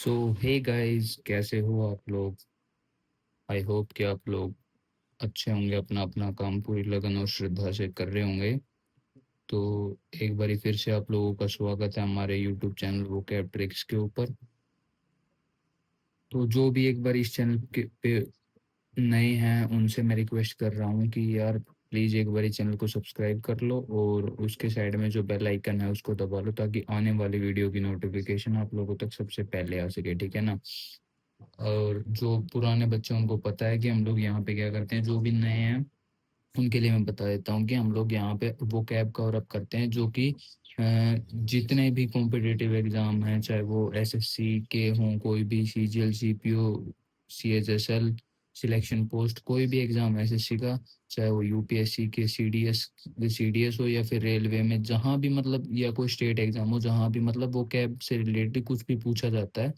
सो hey guys, कैसे हो आप लोग। आई होप कि आप लोग अच्छे होंगे, अपना अपना काम पूरी लगन और श्रद्धा से कर रहे होंगे। तो एक बारी फिर से आप लोगों का स्वागत है हमारे यूट्यूब चैनल वोकैब ट्रिक्स के ऊपर। तो जो भी एक बार इस चैनल के पे नए हैं उनसे मैं रिक्वेस्ट कर रहा हूँ कि यार प्लीज़ एक बारी चैनल को सब्सक्राइब कर लो और उसके साइड में जो बेल आइकन है उसको दबा लो, ताकि आने वाली वीडियो की नोटिफिकेशन आप लोगों तक सबसे पहले आ सके, ठीक है ना। और जो पुराने बच्चे हैं, उनको पता है कि हम लोग यहाँ पे क्या करते हैं। जो भी नए हैं उनके लिए मैं बता देता हूँ कि हम लोग यहाँ पे वो कैब कवर अप करते हैं, जो कि जितने भी कॉम्पिटिटिव एग्जाम हैं, चाहे वो एसएससी के हों, कोई भी CGL CPO CHSL selection post, कोई भी एग्जाम एसएससी का, चाहे वो यूपीएससी के सीडीएस हो या फिर रेलवे में, जहाँ भी मतलब, या कोई स्टेट एग्जाम हो, जहाँ भी मतलब वो कैब से रिलेटेड कुछ भी पूछा जाता है,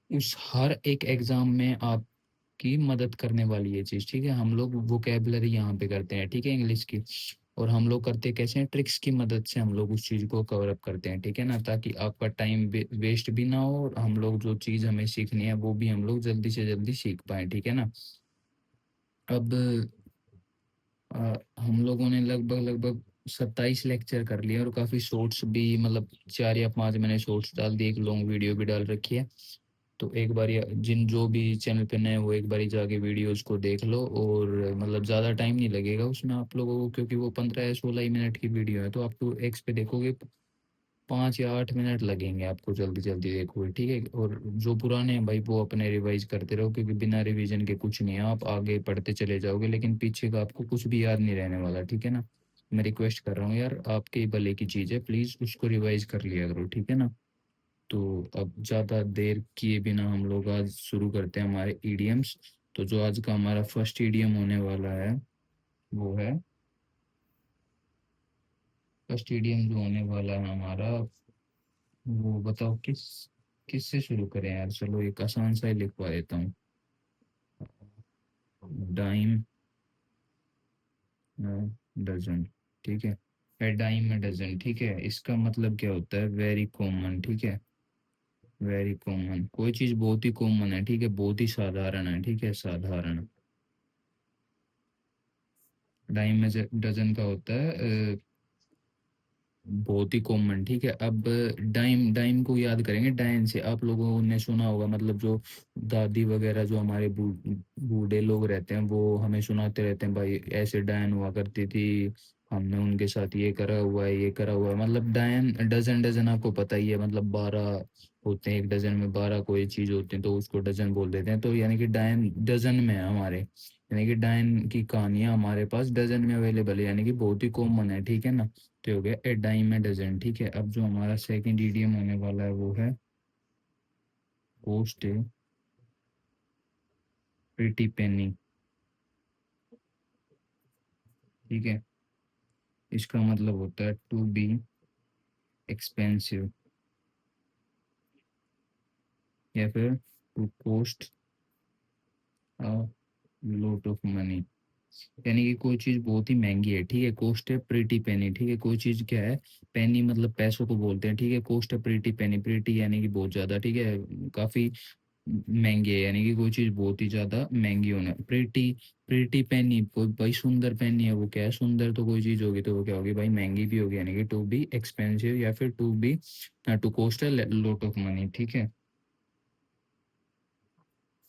उस हर एक एग्जाम में आपकी मदद करने वाली ये चीज़, ठीक है। हम लोग वोकेबलरी यहाँ पे करते हैं, ठीक है, इंग्लिश की। और हम लोग करते कैसे हैं, ट्रिक्स की मदद से हम लोग उस चीज़ को कवर अप करते हैं, ठीक है ना, ताकि आपका टाइम वेस्ट भी ना हो और हम लोग जो चीज़ हमें सीखनी है वो भी हम लोग जल्दी से जल्दी सीख पाए, ठीक है ना। अब हम लोगों ने लगभग लगभग 27 लेक्चर कर लिए और काफ़ी शॉर्ट्स भी, मतलब 4 या 5 मैंने शॉर्ट्स डाल दिए, एक लॉन्ग वीडियो भी डाल रखी है। तो एक बार जिन जो भी चैनल पे नए, वो एक बारी जाके वीडियोस को देख लो। और मतलब ज़्यादा टाइम नहीं लगेगा उसमें आप लोगों को, क्योंकि वो 15 या 16 ही मिनट की वीडियो है। तो आप तो एक्स पे देखोगे 5 या 8 मिनट लगेंगे आपको, जल्दी जल्दी देखोगे, ठीक है। और जो पुराने हैं भाई, वो अपने रिवाइज करते रहो, क्योंकि बिना रिवीजन के कुछ नहीं है। आप आगे पढ़ते चले जाओगे लेकिन पीछे का आपको कुछ भी याद नहीं रहने वाला, ठीक है ना। मैं रिक्वेस्ट कर रहा हूँ यार, आपके ही भले की चीज़ है, प्लीज़ उसको रिवाइज कर लिया करो, ठीक है ना। तो अब ज़्यादा देर किए बिना हम लोग आज शुरू करते हैं हमारे ईडियम्स। तो जो आज का हमारा फर्स्ट ईडियम होने वाला है वो है, फर्स्ट ईडियम जो होने वाला है हमारा, वो बताओ किससे शुरू करें यार। चलो एक आसान सा ही लिखवा देता हूँ। डाइम डजन, ठीक है। ए डाइम में डजन, ठीक है। इसका मतलब क्या होता है, वेरी कॉमन, ठीक है। वेरी कॉमन, कोई चीज़ बहुत ही कॉमन है, ठीक है, बहुत ही साधारण है, ठीक है, साधारण। डाइम में डजन का होता है बहुत ही कॉमन, ठीक है। अब डाइम डाइम को याद करेंगे, डाइन से आप लोगों ने सुना होगा, मतलब जो दादी वगैरह, जो हमारे बूढ़े लोग रहते हैं, वो हमें सुनाते रहते हैं, भाई ऐसे डायन हुआ करती थी, हमने उनके साथ ये करा हुआ है, ये करा हुआ है। मतलब डायन, डजन डजन आपको पता ही है, मतलब 12 होते हैं, एक डजन में 12 कोई चीज होती है, तो उसको डजन बोल देते हैं। तो यानी कि डायन डजन में है हमारे, यानी कि डायन की कहानियां हमारे पास डजन में अवेलेबल है, यानी कि बहुत ही कॉमन है, ठीक है ना। तो हो गया ए डाइम ए डजन, ठीक है। अब जो हमारा सेकंड ईडियम होने वाला है वो है पोस्ट ए प्रिटी पेनी, ठीक है। इसका मतलब होता है टू बी एक्सपेंसिव, या फिर to cost a lot of money. यानी कि कोई चीज बहुत ही महंगी है, ठीक है। कोस्ट है प्रीटी पेनी, ठीक है। कोई चीज क्या है, पेनी मतलब पैसों को बोलते हैं, ठीक है। कोस्ट है प्रीटी पेनी, प्रीटी यानी कि बहुत ज्यादा, ठीक है, काफी महंगी है, यानी कि कोई चीज बहुत ही ज्यादा महंगी होना। प्रीटी, प्रीटी पेनी, कोई भाई सुंदर पेनी है, वो क्या है, सुंदर तो कोई चीज होगी, तो वो क्या होगी भाई, महंगी भी होगी, यानी कि टू बी एक्सपेंसिव, या फिर टू बी टू कोस्ट है लॉट ऑफ मनी, ठीक है।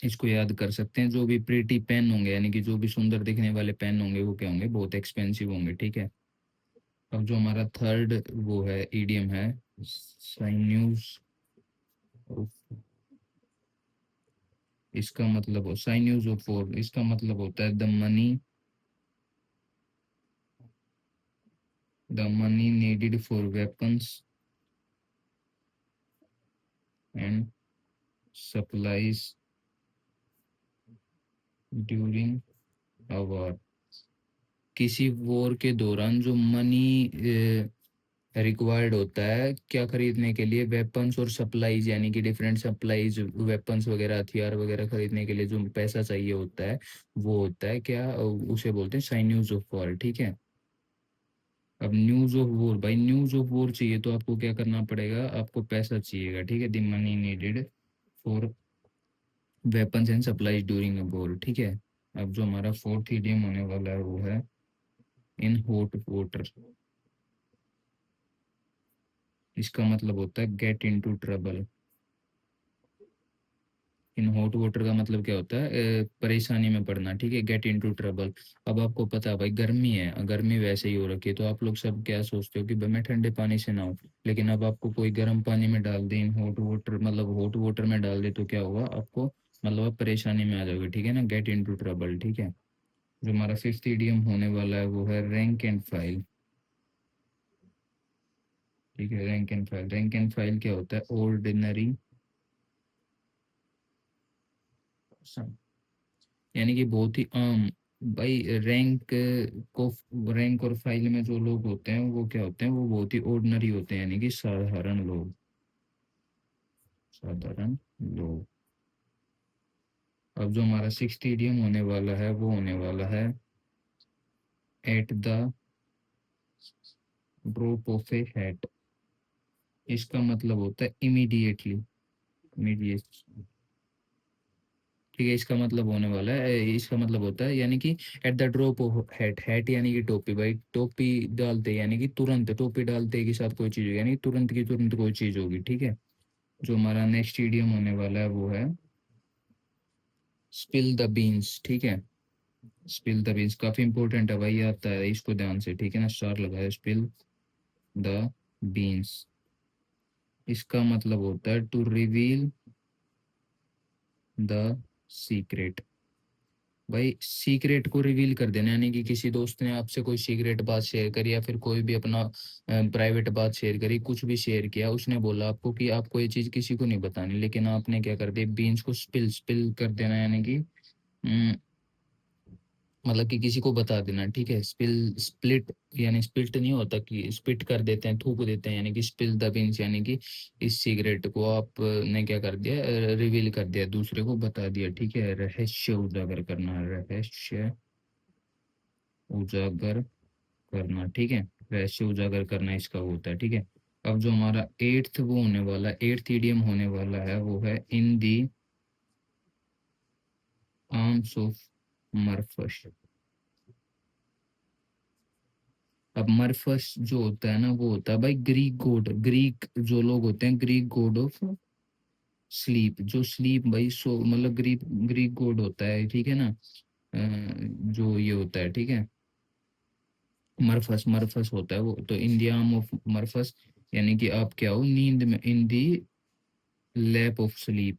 इसको याद कर सकते हैं, जो भी प्रीटी पेन होंगे, यानी कि जो भी सुंदर दिखने वाले पेन होंगे, वो क्या होंगे, बहुत एक्सपेंसिव होंगे, ठीक है। अब जो हमारा थर्ड वो है ईडियम है, साइन्यूज, इसका मतलब हो साइन्यूज ऑफ वॉर, इसका मतलब होता है the money needed for weapons and supplies during a war. किसी वॉर के दौरान जो मनी रिक्वायर्ड होता है क्या खरीदने के लिए, वेपन्स और सप्लाईज, यानी कि डिफरेंट सप्लाईज, वेपन्स वगैरह, हथियार वगैरह खरीदने के लिए जो पैसा चाहिए होता है, वो होता है क्या, उसे बोलते हैं साइन्यूज ऑफ वॉर, ठीक है। अब न्यूज ऑफ वॉर, भाई न्यूज ऑफ वॉर चाहिए तो आपको क्या करना पड़ेगा, आपको पैसा चाहिएगा, ठीक है। The money needed for weapons and supplies during a war, ठीक है। अब जो हमारा फोर्थ इडियम होने वाला है वो है इन हॉट वाटर। इसका मतलब होता है get into trouble. In hot water का मतलब क्या होता है, परेशानी में पड़ना, ठीक है। Get into trouble. अब आपको पता है भाई गर्मी है, गर्मी वैसे ही हो रखी है, तो आप लोग सब क्या सोचते हो कि भाई मैं ठंडे पानी से नहाऊं। लेकिन अब आपको कोई गर्म पानी में डाल दे, इन हॉट वाटर मतलब हॉट वाटर में डाल दे, तो क्या होगा आपको, मतलब आप परेशानी में आ जाओगे, ठीक है ना। गेट इनटू ट्रबल, ठीक है। जो हमारा फिफ्थ इडियम होने वाला है वो है रैंक एंड फाइल, ठीक है। Rank and file, rank and file क्या होता है, ऑर्डिनरी, यानी कि बहुत ही आम। भाई रैंक को, रैंक और फाइल में जो लोग होते हैं वो क्या होते हैं, वो बहुत ही ऑर्डिनरी होते हैं, यानी कि साधारण लोग, साधारण लोग। अब जो हमारा सिक्स्थ इडियम होने वाला है वो होने वाला है at the drop of A hat. इसका मतलब होता है इमीडिएटली, इमीडिएट, ठीक है। इसका मतलब होने वाला है, इसका मतलब होता है यानी कि at the drop of hat, hat यानी कि टोपी, भाई टोपी डालते यानी कि तुरंत, टोपी डालते के साथ कोई चीज होगी, यानी तुरंत की तुरंत कोई चीज होगी, ठीक है। जो हमारा नेक्स्ट इडियम होने वाला है वो है स्पिल द बीन्स, ठीक है। स्पिल द बीन्स काफी इंपॉर्टेंट है भाई, आता है इसको ध्यान से, ठीक है ना। स्टार लगाया, स्पिल द बीन्स। इसका मतलब होता है टू रिवील द सीक्रेट। भाई सीक्रेट को रिवील कर देना, यानी कि किसी दोस्त ने आपसे कोई सीक्रेट बात शेयर करी, या फिर कोई भी अपना प्राइवेट बात शेयर करी, कुछ भी शेयर किया, उसने बोला आपको कि आपको ये चीज किसी को नहीं बतानी, लेकिन आपने क्या कर दिया, बीन्स को स्पिल, स्पिल कर देना, यानी कि मतलब कि किसी को बता देना, ठीक है। स्पिल, स्प्लिट, यानी स्पिल्ट नहीं होता कि स्पिट कर देते हैं, थूक देते हैं, यानी कि स्पिल द बीन्स, यानी कि इस सिगरेट को आपने क्या कर दिया, रिवील कर दिया, दूसरे को बता दिया, ठीक है। रहस्य उजागर करना, रहस्य उजागर करना, ठीक है। रहस्य उजागर करना इसका वो होता है, ठीक है। अब जो हमारा एट्थ वो होने वाला, एट्थ इडियम होने वाला है वो है इन दी आर्म्स ऑफ मरफश। अब मरफस जो होता है ना वो होता है भाई ग्रीक गॉड, ग्रीक जो लोग होते हैं ग्रीक गॉड ऑफ स्लीप, जो स्लीप भाई सो मतलब ग्रीक, ग्रीक गॉड होता है, ठीक है ना। जो ये होता है, ठीक है। मरफस, मरफस होता है वो, तो इन द आर्म ऑफ मरफस, यानी कि आप क्या हो, नींद में, इन दी लैप ऑफ स्लीप,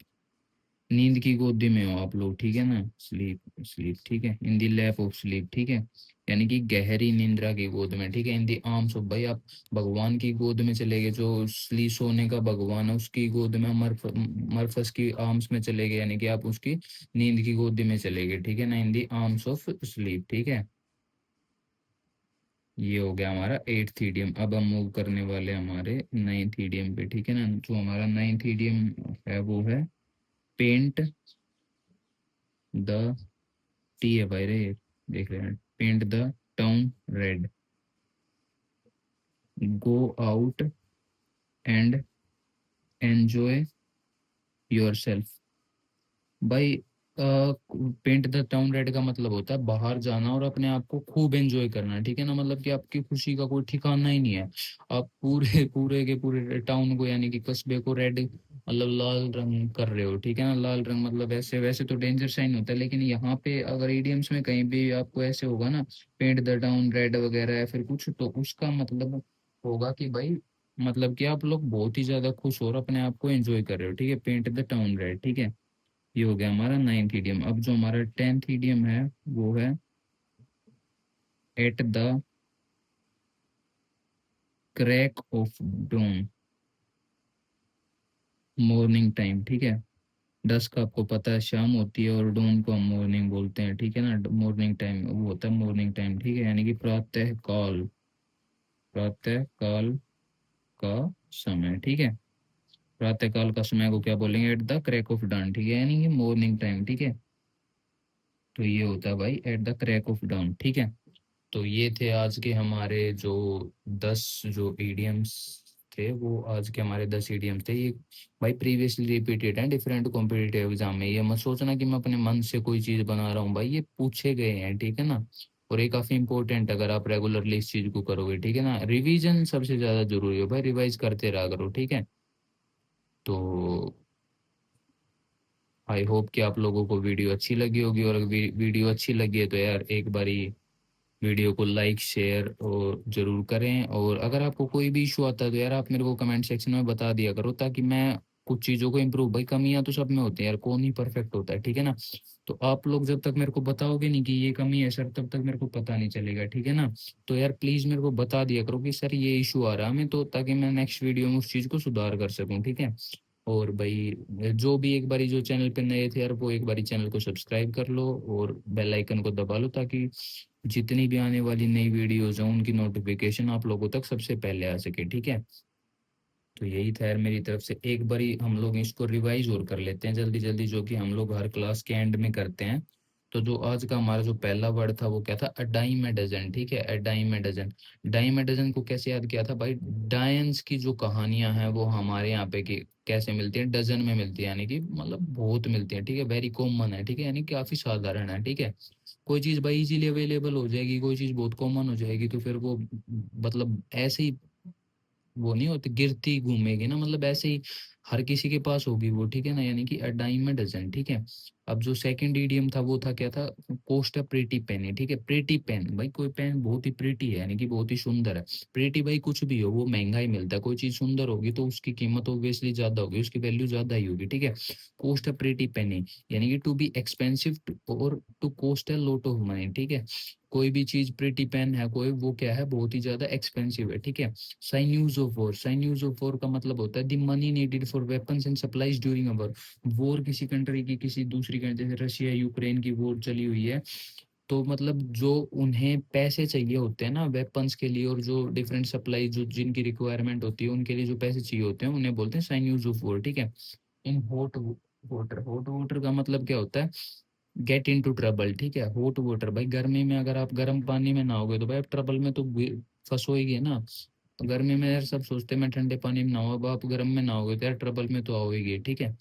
नींद की गोदी में हो आप लोग, ठीक है ना। स्लीप, स्लीप, ठीक है। इन दी लैप ऑफ स्लीप, ठीक है। यानी कि गहरी निंद्रा की गोद में, ठीक है। इन दी आर्म्स ऑफ, भाई आप भगवान की गोद में चले गए, जो स्ली सोने का भगवान है उसकी गोद में, मरफस की आर्म्स में चले गए, यानी कि आप उसकी नींद की गोदी में चले गए, ठीक है ना। इन दी आर्म्स ऑफ स्लीप, ठीक है। ये हो गया हमारा एट्थ ईडियम। अब हम मूव करने वाले हैं हमारे नाइन्थ ईडियम पे, ठीक है ना। जो हमारा नाइन्थ ईडियम है वो है पेंट द, टी है भाई रे, देख रहे हैं, paint the town red, go out and enjoy yourself. भाई पेंट द टाउन रेड का मतलब होता है बाहर जाना और अपने आप को खूब एंजॉय करना, ठीक है ना। मतलब कि आपकी खुशी का कोई ठिकाना ही नहीं है, आप पूरे पूरे के पूरे टाउन को, यानी कि कस्बे को रेड मतलब लाल रंग कर रहे हो, ठीक है ना। लाल रंग मतलब ऐसे वैसे तो डेंजर साइन होता है, लेकिन यहाँ पे अगर ईडियम्स में कहीं भी आपको ऐसे होगा ना, पेंट द टाउन रेड वगैरह या फिर कुछ, तो उसका मतलब होगा कि भाई, मतलब कि आप लोग बहुत ही ज्यादा खुश हो और अपने आप को एंजॉय कर रहे हो, ठीक है। पेंट द टाउन रेड, ठीक है। ये हो गया हमारा नाइन्थ ईडियम। अब जो हमारा टेंथ ईडियम है वो है at the crack of dawn, morning time, ठीक है। डस्क आपको पता है शाम होती है, और डॉन को हम मॉर्निंग बोलते हैं, ठीक है ना। मॉर्निंग टाइम वो होता है मॉर्निंग टाइम, ठीक है। यानी कि प्रातः काल, प्रातः काल का समय, ठीक है। प्रातः काल का समय को क्या बोलेंगे, at the crack of dawn, ठीक है, यानी कि मॉर्निंग टाइम, ठीक है। तो ये होता है भाई at the crack of dawn, ठीक है। तो ये थे आज के हमारे जो 10 जो ईडियम्स थे, वो आज के हमारे 10 ईडियम्स थे। ये भाई प्रीवियसली रिपीटेड हैं डिफरेंट कॉम्पिटिटिव एग्जाम में। ये मत सोचना कि मैं अपने मन से कोई चीज़ बना रहा हूँ भाई, ये पूछे गए हैं, ठीक है ना। और ये काफ़ी इंपॉर्टेंट अगर आप रेगुलरली इस चीज़ को करोगे, ठीक है ना। रिवीजन सबसे ज़्यादा जरूरी है भाई, रिवाइज करते रहा करो, ठीक है। तो आई होप कि आप लोगों को वीडियो अच्छी लगी होगी, और अगर वीडियो अच्छी लगी है तो यार एक बारी वीडियो को लाइक शेयर और जरूर करें। और अगर आपको कोई भी इशू आता है तो यार आप मेरे को कमेंट सेक्शन में बता दिया करो, ताकि मैं कुछ चीज़ों को इम्प्रूव, भाई कमियां तो सब में होती हैं यार, कौन ही परफेक्ट होता है, ठीक है ना। तो आप लोग जब तक मेरे को बताओगे नहीं कि ये कमी है सर, तब तक मेरे को पता नहीं चलेगा, ठीक है ना। तो यार प्लीज़ मेरे को बता दिया करो कि सर ये इशू आ रहा है हमें, तो ताकि मैं नेक्स्ट वीडियो में उस चीज़ को सुधार कर सकूँ, ठीक है। और भाई जो भी एक बारी जो चैनल पे नए थे यार, वो एक बारी चैनल को सब्सक्राइब कर लो और बेल आइकन को दबा लो, ताकि जितनी भी आने वाली नई वीडियोज हैं उनकी नोटिफिकेशन आप लोगों तक सबसे पहले आ सके, ठीक है। तो यही था यार मेरी तरफ से। एक बारी हम लोग इसको रिवाइज और कर लेते हैं जल्दी जल्दी, जो कि हम लोग हर क्लास के एंड में करते हैं। तो जो आज का हमारा जो पहला वर्ड था वो क्या था, अ डाइम ए डजन, ठीक है। A dime a dozen. Dime a dozen को कैसे याद किया था भाई, डायंस की जो कहानियां हैं वो हमारे यहाँ पे की कैसे मिलती हैं, डजन में मिलती है, यानी कि मतलब बहुत मिलती है, ठीक है। वेरी कॉमन है, ठीक है, यानी काफी साधारण है, ठीक है। कोई चीज़ भाई इजीली अवेलेबल हो जाएगी, कोई चीज़ बहुत कॉमन हो जाएगी, तो फिर वो मतलब ऐसे ही वो नहीं होती, गिरती घूमेगी ना, मतलब ऐसे ही हर किसी के पास होगी वो, ठीक है ना। यानी कि अ डाइम अ डजन, ठीक है। अब जो सेकंड ईडियम था वो था क्या था, कोस्ट अ प्रीटी पेन है, ठीक है। प्रीटी पेन, भाई कोई पेन बहुत ही प्रीटी है, यानी कि बहुत ही सुंदर है। प्रीटी भाई कुछ भी हो वो महंगा ही मिलता है, कोई चीज सुंदर होगी तो उसकी कीमत ऑब्वियसली ज्यादा होगी, उसकी वैल्यू ज्यादा ही होगी, ठीक है। कोस्ट अ प्रीटी पेनी, यानी कि टू बी एक्सपेंसिव और to cost a lot of money, ठीक है। कोई भी चीज प्रीटी पेन है कोई, वो क्या है, बहुत ही ज्यादा एक्सपेंसिव है, ठीक है। साइन्यूज ऑफ वॉर, साइन्यूज ऑफ वॉर का मतलब होता है the money needed for weapons and supplies during a war. War किसी कंट्री की किसी दूसरी कंट्री, जैसे रशिया यूक्रेन की वॉर चली हुई है, तो मतलब जो उन्हें पैसे चाहिए होते हैं ना वेपन्स के लिए, और जो डिफरेंट सप्लाई जो जिनकी रिक्वायरमेंट होती है उनके लिए जो पैसे चाहिए होते हैं, उन्हें बोलते हैं साइन्यूज ऑफ वॉर, ठीक है। In hot water, hot water का मतलब क्या होता है, गेट इन टू ट्रबल, ठीक है। हॉट वाटर, भाई गर्मी में अगर आप गर्म पानी में नहाओगे तो भाई आप ट्रबल में तो फंसोएगे ना। तो गर्मी में यार सब सोचते हैं मैं ठंडे पानी में नहाऊं, अब आप गर्म में नहाओगे तो यार ट्रबल में तो आओगे, ठीक है।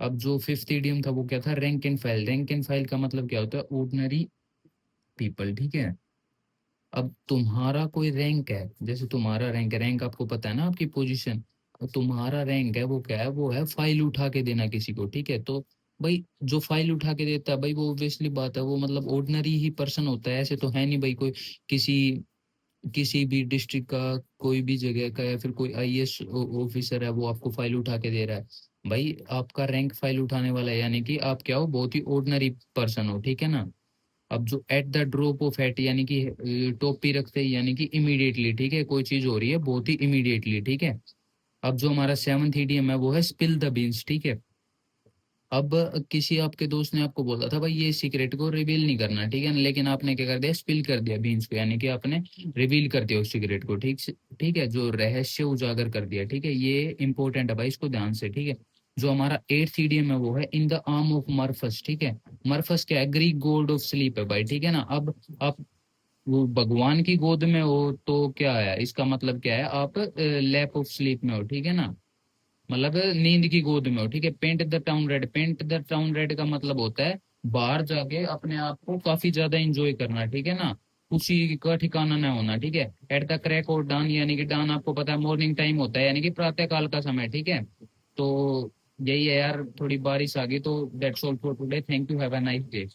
अब जो फिफ्थ इडियम था वो क्या था, rank and file. Rank and file का मतलब क्या होता है, ऑर्डिनरी पीपल, ठीक है। अब तुम्हारा कोई रैंक है, जैसे तुम्हारा रैंक है, रैंक आपको पता है ना आपकी पोजीशन। तुम्हारा रैंक है वो क्या है, वो है फाइल उठा के देना किसी को, ठीक है। तो भाई जो फाइल उठा के देता है भाई, वो ऑब्वियसली बात है वो मतलब ऑर्डिनरी ही पर्सन होता है, ऐसे तो है नहीं भाई कोई किसी किसी भी डिस्ट्रिक्ट का कोई भी जगह का या फिर कोई आईएएस ऑफिसर है वो आपको फाइल उठा के दे रहा है। भाई आपका रैंक फाइल उठाने वाला है, यानी कि आप क्या हो, बहुत ही ऑर्डिनरी पर्सन हो, ठीक है ना। अब जो at the drop of hat, यानी कि टोपी रखते ही, यानी कि इमीडिएटली, ठीक है, कोई चीज हो रही है बहुत ही इमीडिएटली, ठीक है। अब जो हमारा सेवंथ ईडीएम है वो है स्पिल द बीन्स, ठीक है। अब किसी आपके दोस्त ने आपको बोला था भाई ये सीक्रेट को रिवील नहीं करना, ठीक है, लेकिन आपने क्या कर दिया, स्पिल कर दिया बीन्स को, यानी कि आपने रिवील कर दिया उस सीक्रेट को, ठीक है, जो रहस्य उजागर कर दिया, ठीक है। ये इंपॉर्टेंट है भाई, इसको ध्यान से, ठीक है। जो हमारा एट्थ ईडीएम है वो है इन द आर्म ऑफ मर्फस, ठीक है। मर्फस क्या है, ग्रीक गॉड ऑफ स्लीप है भाई, ठीक है ना। अब आप वो भगवान की गोद में हो तो क्या है, इसका मतलब क्या है, आप लैप ऑफ स्लीप में हो, ठीक है ना। मतलब नींद की गोद में हो, ठीक है। Paint the town red, paint the town red का मतलब होता है बाहर जाके अपने आप को काफी ज्यादा एंजॉय करना, ठीक है ना। खुशी का ठिकाना ना होना, ठीक है। एट द क्रैक और डान, यानी कि डान आपको पता है मॉर्निंग टाइम होता है, यानी कि प्रातः काल का समय, ठीक है। तो यही है यार, थोड़ी बारिश आ गई, तो that's all for today, thank you, have a nice day.